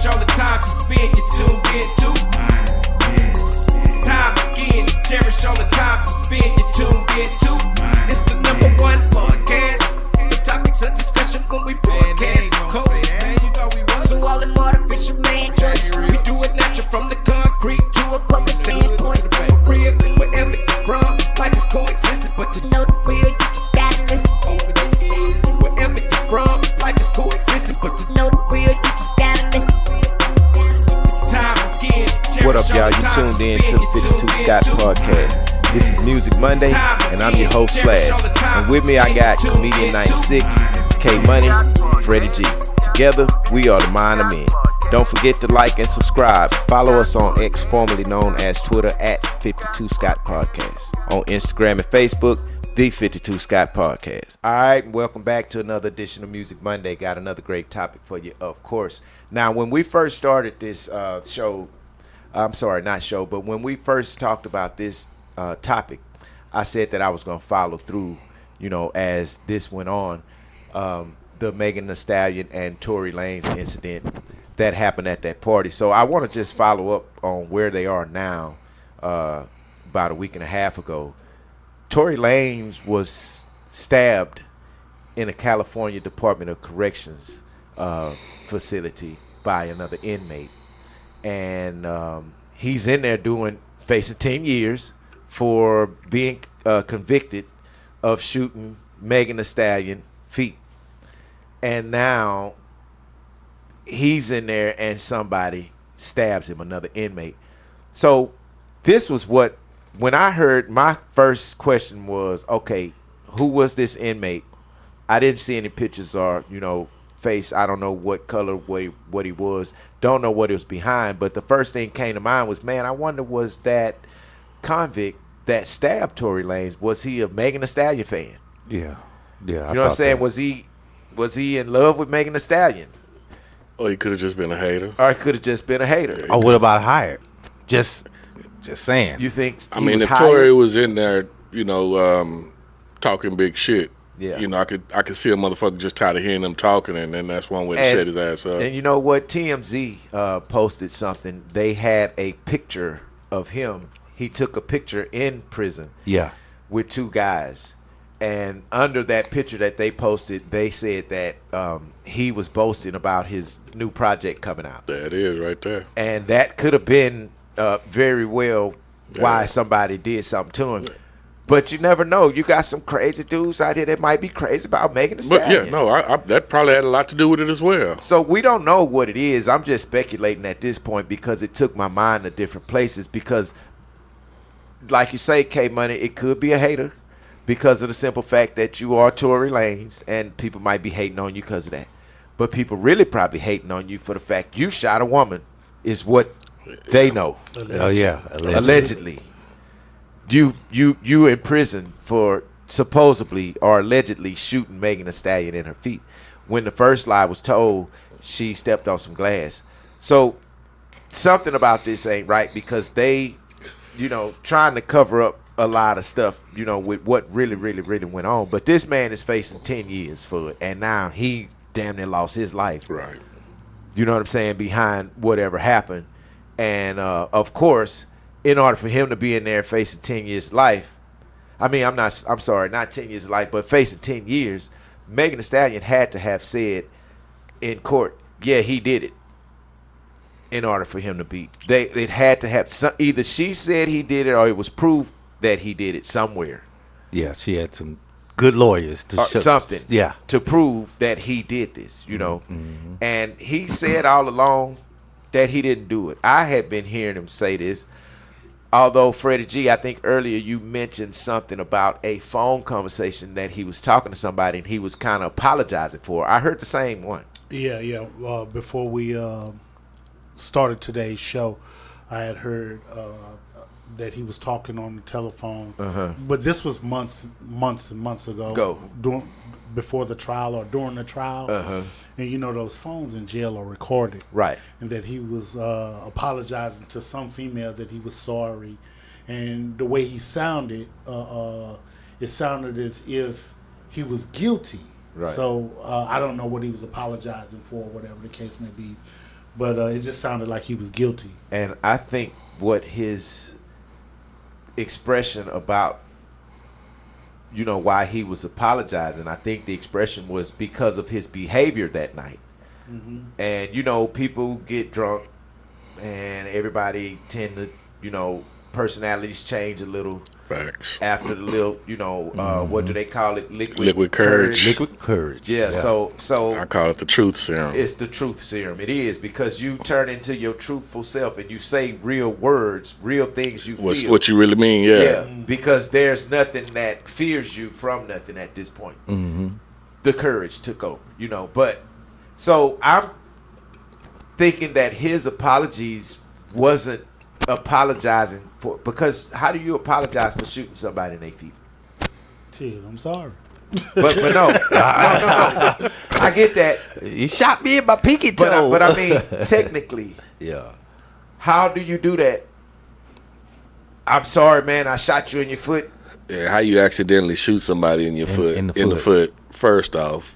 cherish all the time you spend, you tuned in to. It's time again to cherish all the time you spend, you tuned in to. It's the number one podcast. The topics of discussion when we broadcast. So all them artificial man jokes, we do it natural from the concrete to a public standpoint. Real, wherever you're from, life is coexisting, but to know the real, you just gotta listen. Wherever you're from, life is coexisting, but to know the real, you just gotta listen. It's time again. What up, y'all? You tuned in to the 52 Scott Podcast. This is Music Monday, and I'm your host, Slash. And with me, I got Comedian 96, K Money, Freddie G. Together, we are the Mind of Men. Don't forget to like and subscribe. Follow us on X, formerly known as Twitter, at 52 Scott Podcast. On Instagram and Facebook, the 52 Scott Podcast. All right, welcome back to another edition of Music Monday. Got another great topic for you, of course. Now, when we first started this show, but when we first talked about this topic, I said that I was going to follow through, as this went on. The Megan Thee Stallion and Tory Lanez incident that happened at that party. So I want to just follow up on where they are now. About a week and a half ago, Tory Lanez was stabbed in a California Department of Corrections facility by another inmate. And he's in there facing 10 years for being convicted of shooting Megan Thee Stallion feet. And now he's in there and somebody stabs him, another inmate. So this was when I heard, my first question was, okay, who was this inmate? I didn't see any pictures or, face. I don't know what color, what he was. Don't know what he was behind. But the first thing came to mind was, man, I wonder, was that convict that stabbed Tory Lanez, was he a Megan Thee Stallion fan? Yeah. You know what I'm saying? That. Was he in love with Megan Thee Stallion? Or he could have just been a hater. Oh, what about hired? Just saying. You think? If Tory was in there, talking big shit, yeah. I could see a motherfucker just tired of hearing him talking, and then that's one way to shut his ass up. And you know what? TMZ posted something. They had a picture of him. He took a picture in prison. Yeah. With two guys. And under that picture that they posted, they said that he was boasting about his new project coming out. That is right there. And that could have been very well why somebody did something to him. But you never know. You got some crazy dudes out here that might be crazy about Megan Thee Stallion. But yeah, that probably had a lot to do with it as well. So we don't know what it is. I'm just speculating at this point because it took my mind to different places. Because, like you say, K-Money, it could be a hater. Because of the simple fact that you are Tory Lanez, and people might be hating on you because of that. But people really probably hating on you for the fact you shot a woman is what they know. Oh, yeah. Allegedly. You in prison for supposedly or allegedly shooting Megan Thee Stallion in her feet. When the first lie was told, she stepped on some glass. So something about this ain't right because they, trying to cover up a lot of stuff, with what really, really, really went on. But this man is facing 10 years for it, and now he damn near lost his life. Right. You know what I'm saying? Behind whatever happened. And, of course, in order for him to be in there facing 10 years life, not 10 years of life, but facing 10 years, Megan Thee Stallion had to have said in court, yeah, he did it. In order for him to be. It had to have, either she said he did it or it was proof that he did it somewhere. Yeah, she had some good lawyers to show something. Yeah, to prove that he did this. Mm-hmm. And he said all along that he didn't do it. I had been hearing him say this. Although Freddie G, I think earlier you mentioned something about a phone conversation that he was talking to somebody and he was kind of apologizing for. I heard the same one. Yeah. Before we started today's show, I had heard that he was talking on the telephone, but this was months and months ago. Before the trial or during the trial, and those phones in jail are recorded, right? And that he was apologizing to some female that he was sorry, and the way he sounded, it sounded as if he was guilty. Right. So I don't know what he was apologizing for, whatever the case may be. but it just sounded like he was guilty. And I think what his expression about, why he was apologizing, I think the expression was because of his behavior that night. Mm-hmm. And, people get drunk and everybody tend to, personalities change a little. Facts. After the little, what do they call it? Liquid courage. Liquid courage. Yeah. So I call it the truth serum. It's the truth serum. It is, because you turn into your truthful self and you say real words, real things you feel. What you really mean, yeah. Yeah, because there's nothing that fears you from nothing at this point. Mm-hmm. The courage took over, But so I'm thinking that his apologies wasn't apologizing for, because how do you apologize for shooting somebody in their feet? Dude, I'm sorry. But no. I get that. You shot me in my pinky toe. But I mean, technically, yeah. How do you do that? I'm sorry, man. I shot you in your foot. Yeah, how you accidentally shoot somebody in your foot? In the foot. First off.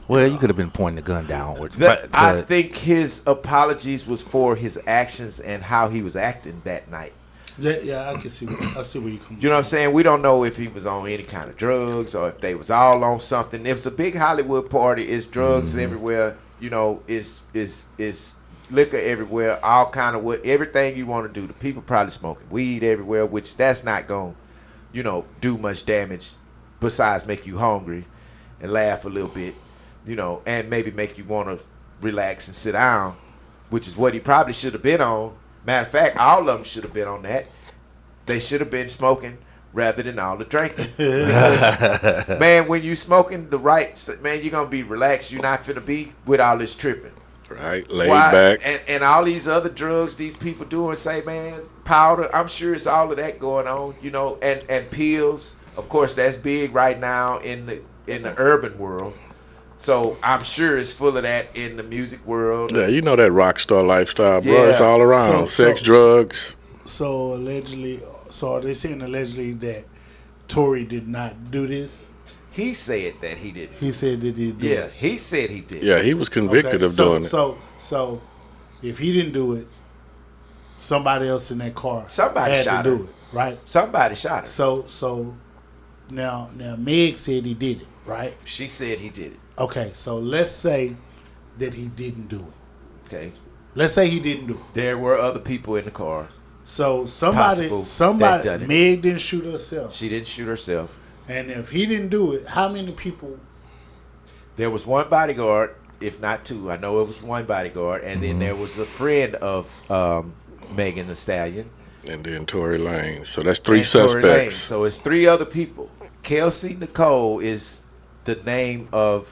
Well, you could have been pointing the gun downwards. I think his apologies was for his actions and how he was acting that night. Yeah, I can see. I see where you come from. You know what I'm saying? We don't know if he was on any kind of drugs or if they was all on something. It was a big Hollywood party. It's drugs everywhere. It's liquor everywhere. All kind of everything you want to do. The people probably smoking weed everywhere, which that's not going to, do much damage besides make you hungry and laugh a little bit. And maybe make you want to relax and sit down, which is what he probably should have been on. Matter of fact, all of them should have been on that. They should have been smoking rather than all the drinking. Because, man, when you smoking the right, man, you're going to be relaxed. You're not going to be with all this tripping. Right, laid back. And all these other drugs these people doing, say, man, powder, I'm sure it's all of that going on, and pills. Of course, that's big right now in the urban world. So I'm sure it's full of that in the music world. Yeah, that rock star lifestyle, bro. Yeah. It's all around. Sex, drugs. So are they saying allegedly that Tory did not do this? He said that he didn't. He said that he did. Yeah, he said he did. Yeah, he was convicted of doing it. So if he didn't do it, somebody else in that car had to do it, right? Somebody shot him. So now Meg said he did it, right? She said he did it. Okay, so let's say that he didn't do it. Okay. Let's say he didn't do it. There were other people in the car. So somebody, Meg didn't shoot herself. She didn't shoot herself. And if he didn't do it, how many people? There was one bodyguard, if not two. I know it was one bodyguard, and then there was a friend of Megan Thee Stallion, and then Tory Lanez. So that's three suspects. So it's three other people. Kelsey Nicole is the name of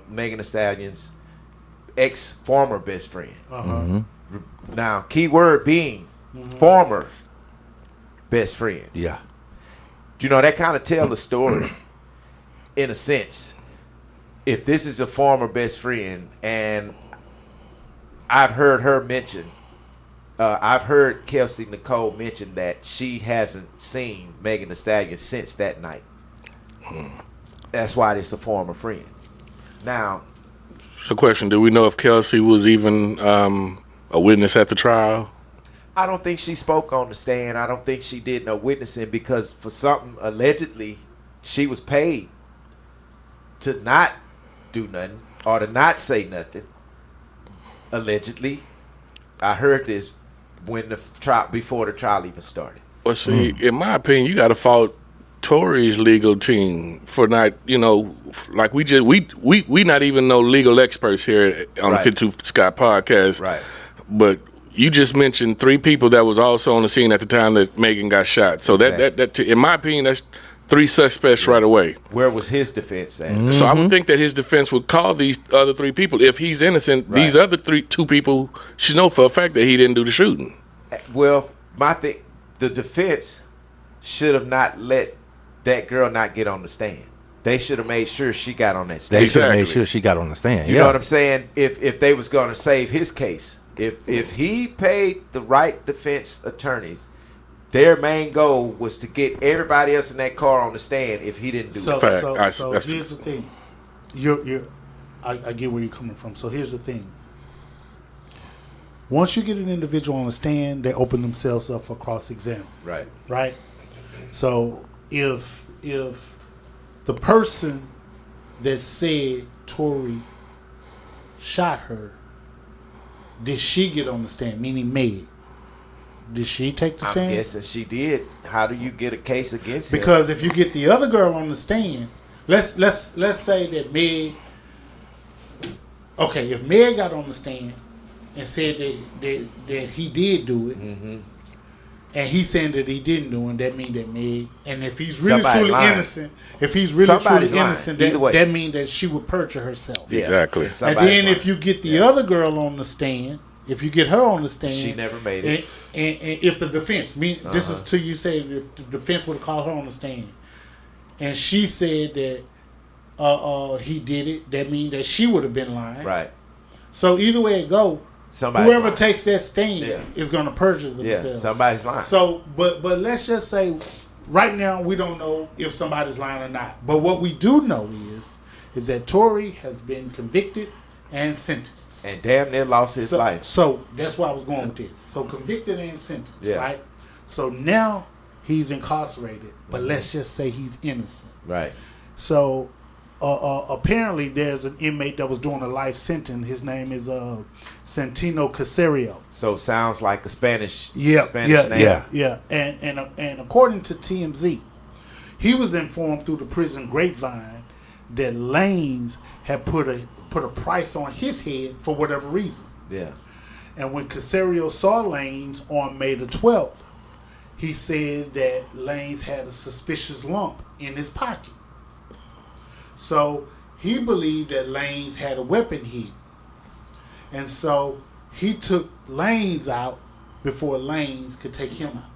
Megan Thee Stallion's former best friend. Now, key word being former best friend. Yeah. That kind of tell the story in a sense. If this is a former best friend, and I've heard her mention, I've heard Kelsey Nicole mention that she hasn't seen Megan Thee Stallion since that night. That's why it's a former friend. Now, so question, do we know if Kelsey was even a witness at the trial? I don't think she spoke on the stand. I don't think she did no witnessing, because for something allegedly she was paid to not do nothing or to not say nothing. Allegedly. I heard this when the trial, before the trial even started. Well, see, in my opinion, you got to fault Tory's legal team for not, like we not even no legal experts here on the 52 Scott podcast. Right. But you just mentioned three people that was also on the scene at the time that Megan got shot. So that in my opinion, that's three suspects right away. Where was his defense at? So I would think that his defense would call these other three people. If he's innocent, these other two people should know for a fact that he didn't do the shooting. Well, the defense should have not let that girl not get on the stand. They should have made sure she got on that stand. They should have made sure she got on the stand. You know what I'm saying? If they was going to save his case, if he paid the right defense attorneys, their main goal was to get everybody else in that car on the stand if he didn't do it. So here's the thing. I get where you're coming from. So here's the thing. Once you get an individual on the stand, they open themselves up for cross-exam. Right. Right? So if the person that said Tory shot her, did she get on the stand? Meaning Meg. Did she take the stand? I'm guessing she did. How do you get a case against her? Because if you get the other girl on the stand, let's say that Meg. Okay, if Meg got on the stand and said that he did do it, and he's saying that he didn't do it, that means that Meg. And if he's really truly innocent, that means that she would perjure herself. Yeah. Exactly. And then if you get the other girl on the stand, if you get her on the stand, she never made it. And if the defense, this is to you say if the defense would have called her on the stand, and she said that he did it, that means that she would have been lying. Right. So either way it go, whoever takes that stand is going to perjure themselves. Yeah, somebody's lying. So, but let's just say, right now we don't know if somebody's lying or not. But what we do know is that Tory has been convicted and sentenced. And damn near lost his life. So that's why I was going with this. So convicted and sentenced, right? So now he's incarcerated, but let's just say he's innocent. Right. So apparently there's an inmate that was doing a life sentence. His name is Santino Caserio. So sounds like a Spanish name. Yeah. And according to TMZ, he was informed through the prison grapevine that Lanez had put a price on his head for whatever reason. Yeah. And when Caserio saw Lanez on May the 12th, he said that Lanez had a suspicious lump in his pocket. So he believed that Lanez had a weapon hidden. And so he took Lanez out before Lanez could take him out.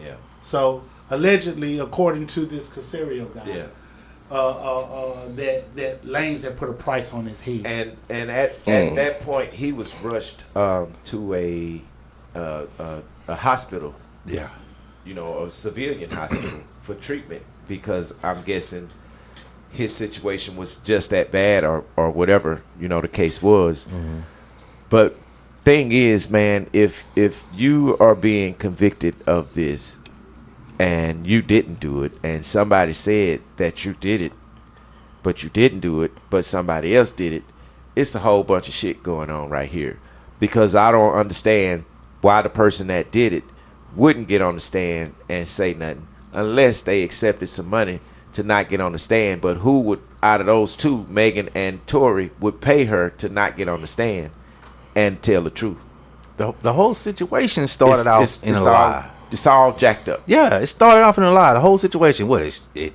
Yeah. So allegedly, according to this Caserio guy, that Lanez had put a price on his head. And at that point, he was rushed to a hospital. Yeah. You know, a civilian hospital for treatment, because I'm guessing his situation was just that bad, or whatever, you know, the case was. Mm-hmm. But thing is, man, if you are being convicted of this and you didn't do it, and somebody said that you did it, but you didn't do it, but somebody else did it, it's a whole bunch of shit going on right here. Because I don't understand why the person that did it wouldn't get on the stand and say nothing, unless they accepted some money to not get on the stand. But who would, out of those two, Megan and Tory, would pay her to not get on the stand and tell the truth? The whole situation started out in a lie. It's all jacked up. Yeah, it started off in a lie. The whole situation.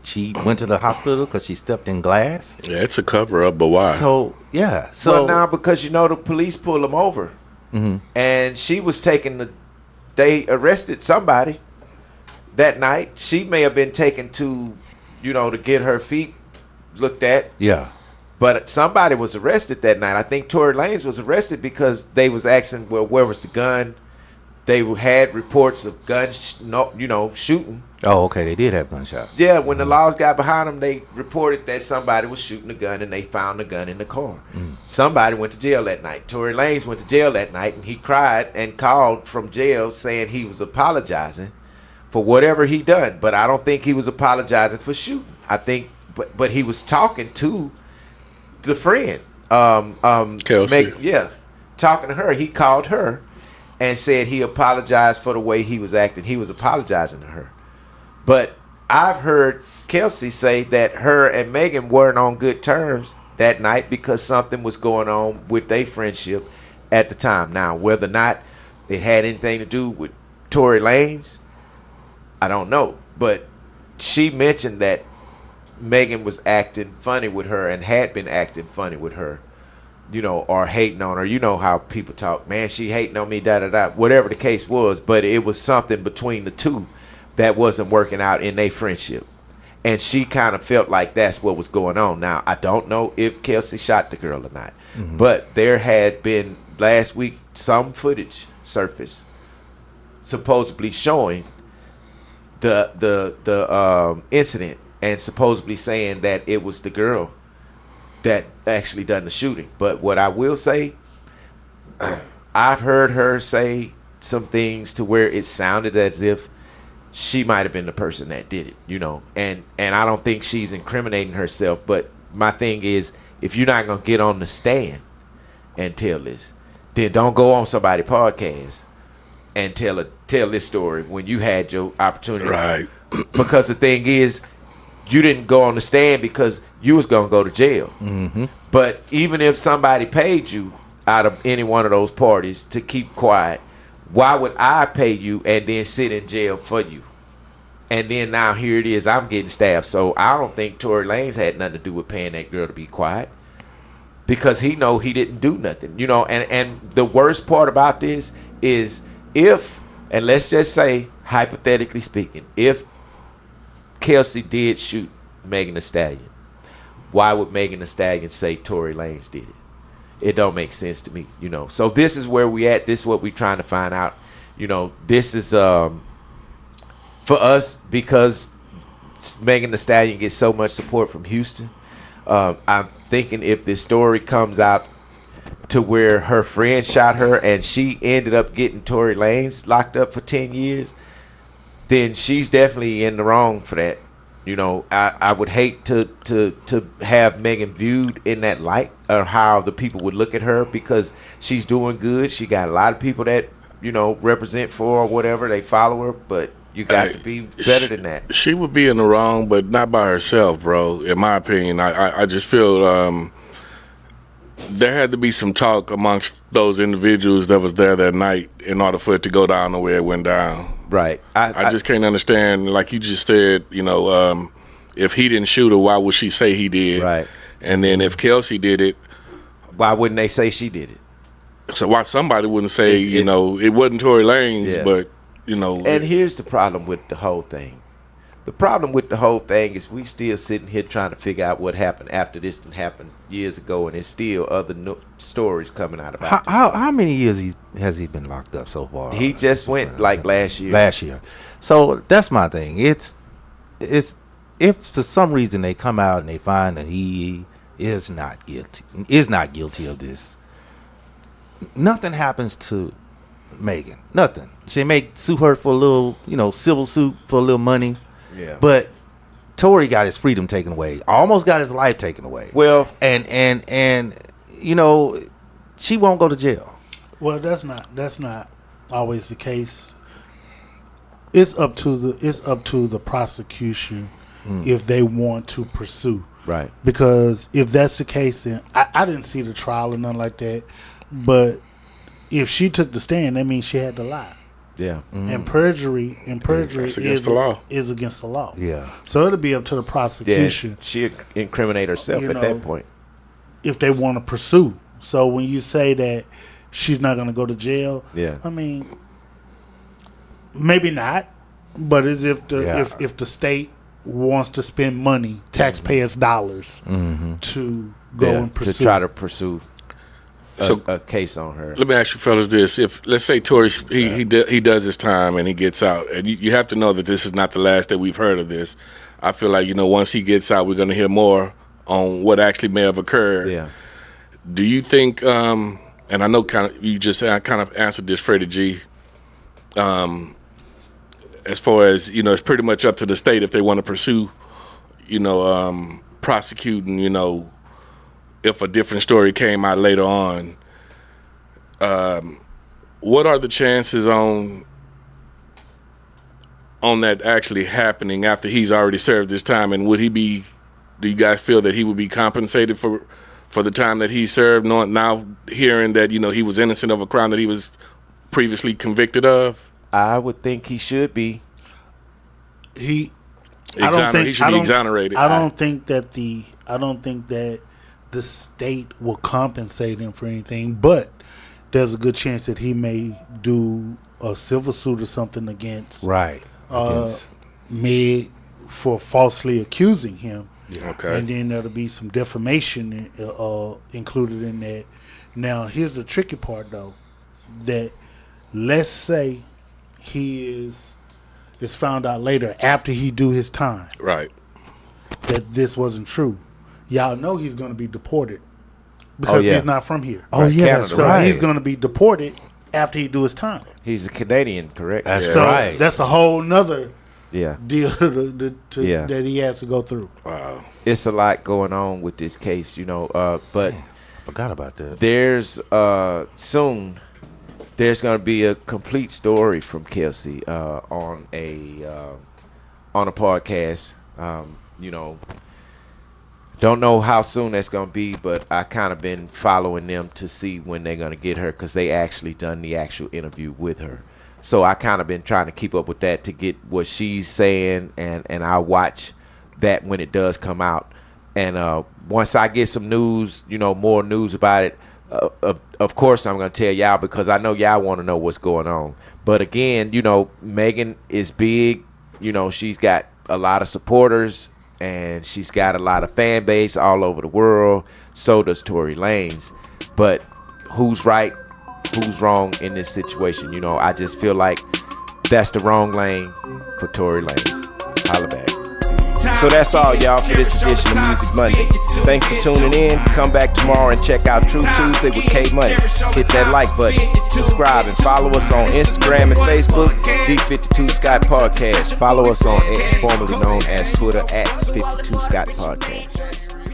She went to the hospital because she stepped in glass? Yeah, it's a cover-up, but why? So well, now, because, you know, the police pulled them over. Mm-hmm. And she was they arrested somebody that night. She may have been taken to, you know, to get her feet looked at. Yeah. But somebody was arrested that night. I think Tory Lanez was arrested because they was asking, well, where was the gun? They had reports of guns, shooting. Oh, okay. They did have gunshots. Yeah, when the laws got behind them, they reported that somebody was shooting a gun, and they found the gun in the car. Somebody went to jail that night. Tory Lanez went to jail that night, and he cried and called from jail saying he was apologizing for whatever he done. But I don't think he was apologizing for shooting. I think, but he was talking to the friend, Kelsey. talking to her. He called her and said he apologized for the way he was acting. He was apologizing to her. But I've heard Kelsey say that her and Megan weren't on good terms that night because something was going on with their friendship at the time. Now, whether or not it had anything to do with Tory Lanez, I don't know. But she mentioned that Megan was acting funny with her and had been acting funny with her, you know, or hating on her. You know how people talk, man, she hating on me, da-da-da, whatever the case was. But it was something between the two that wasn't working out in their friendship. And she kind of felt like that's what was going on. Now, I don't know if Kelsey shot the girl or not. Mm-hmm. But there had been, last week, some footage surfaced supposedly showing the incident, and supposedly saying that it was the girl that actually done the shooting. But what I will say, I've heard her say some things to where it sounded as if she might have been the person that did it, you know. And I don't think she's incriminating herself. But my thing is, if you're not gonna get on the stand and tell this, then don't go on somebody's podcast and tell this story when you had your opportunity. Right. Because the thing is, you didn't go on the stand because you was gonna go to jail. Mm-hmm. But even if somebody paid you out of any one of those parties to keep quiet, why would I pay you and then sit in jail for you? And then now here it is, I'm getting stabbed. So I don't think Tory Lanez had nothing to do with paying that girl to be quiet, because he know he didn't do nothing, you know. And the worst part about this is, if, and let's just say hypothetically speaking, if Kelsey did shoot Megan Thee Stallion, why would Megan Thee Stallion say Tory Lanez did it? It don't make sense to me, you know. So this is where we at. This is what we trying to find out. You know, this is for us, because Megan Thee Stallion gets so much support from Houston. I'm thinking if this story comes out to where her friend shot her and she ended up getting Tory Lanez locked up for 10 years, then she's definitely in the wrong for that. You know, I would hate to have Megan viewed in that light, or how the people would look at her, because she's doing good. She got a lot of people that, you know, represent for her or whatever. They follow her, but you got to be better than that. She would be in the wrong, but not by herself, bro. In my opinion, I just feel there had to be some talk amongst those individuals that was there that night in order for it to go down the way it went down. Right. I just can't understand, like you just said, you know, if he didn't shoot her, why would she say he did? Right. And then if Kelsey did it, why wouldn't they say she did it? So why somebody wouldn't say, you know, it wasn't Tory Lanez, but, you know. And here's the problem with the whole thing. The problem with the whole thing is we still sitting here trying to figure out what happened after this done happened years ago, and there's still other stories coming out about it. How many years has he been locked up so far? He just went like last year. Last year. So that's my thing. It's if for some reason they come out and they find that he is not guilty of this, nothing happens to Megan. Nothing. She may sue her for a little, you know, civil suit for a little money. Yeah. But Tory got his freedom taken away. Almost got his life taken away. Well, and you know, she won't go to jail. Well, that's not always the case. It's up to the prosecution if they want to pursue. Right. Because if that's the case, then I didn't see the trial or nothing like that. But if she took the stand, that means she had to lie. Yeah. And perjury That's against the law. Is against the law. Yeah. So it'll be up to the Yeah. prosecution. She incriminate herself You at know, that point. if they want to pursue. So when you say that she's not going to go to jail, Yeah. I mean, maybe not, but as if if the state wants to spend money, taxpayers' dollars, to go and pursue, to try to pursue a case on her. Let me ask you fellas this. If, let's say Tory, he does his time and he gets out, and you have to know that this is not the last that we've heard of this. I feel like, you know, once he gets out, we're going to hear more on what actually may have occurred. Yeah. Do you think, and I know you just kind of answered this, Freddie G, as far as, you know, it's pretty much up to the state if they want to pursue, you know, prosecuting, you know, if a different story came out later on. What are the chances on that actually happening after he's already served his time? And do you guys feel that he would be compensated for the time that he served, now hearing that, you know, he was innocent of a crime that he was previously convicted of? I would think he should be. He should be exonerated. I don't think that the state will compensate him for anything, but there's a good chance that he may do a civil suit or something against Meg for falsely accusing him. Yeah. Okay. And then there'll be some defamation included in that. Now, here's the tricky part, though, that let's say he is found out later after he do his time, right, that this wasn't true. Y'all know he's going to be deported because yeah. he's not from here. Oh Right, yeah, Canada, that's So right. he's going to be deported after he do his time. He's a Canadian, correct? That's So right. that's a whole nother Yeah. deal Yeah. that he has to go through. Wow. It's a lot going on with this case, but Forgot about that. there's soon there's going to be a complete story from Kelsey on a podcast. Don't know how soon that's going to be, but I kind of been following them to see when they're going to get her, because they actually done the actual interview with her. So I kind of been trying to keep up with that to get what she's saying, and I'll watch that when it does come out. And once I get some news, more news about it, of course I'm going to tell y'all, because I know y'all want to know what's going on. But again, Megan is big. She's got a lot of supporters, and she's got a lot of fan base all over the world. So does Tory Lanez. But who's right, who's wrong in this situation? I just feel like that's the wrong lane for Tory Lanez. Holla back. So that's all, y'all, for this edition of Music Monday. Thanks for tuning in. Come back tomorrow and check out True Tuesday with K Money. Hit that like button, subscribe, and follow us on Instagram and Facebook, The 52 Scott Podcast. Follow us on X, formerly known as Twitter, at 52 Scott Podcast.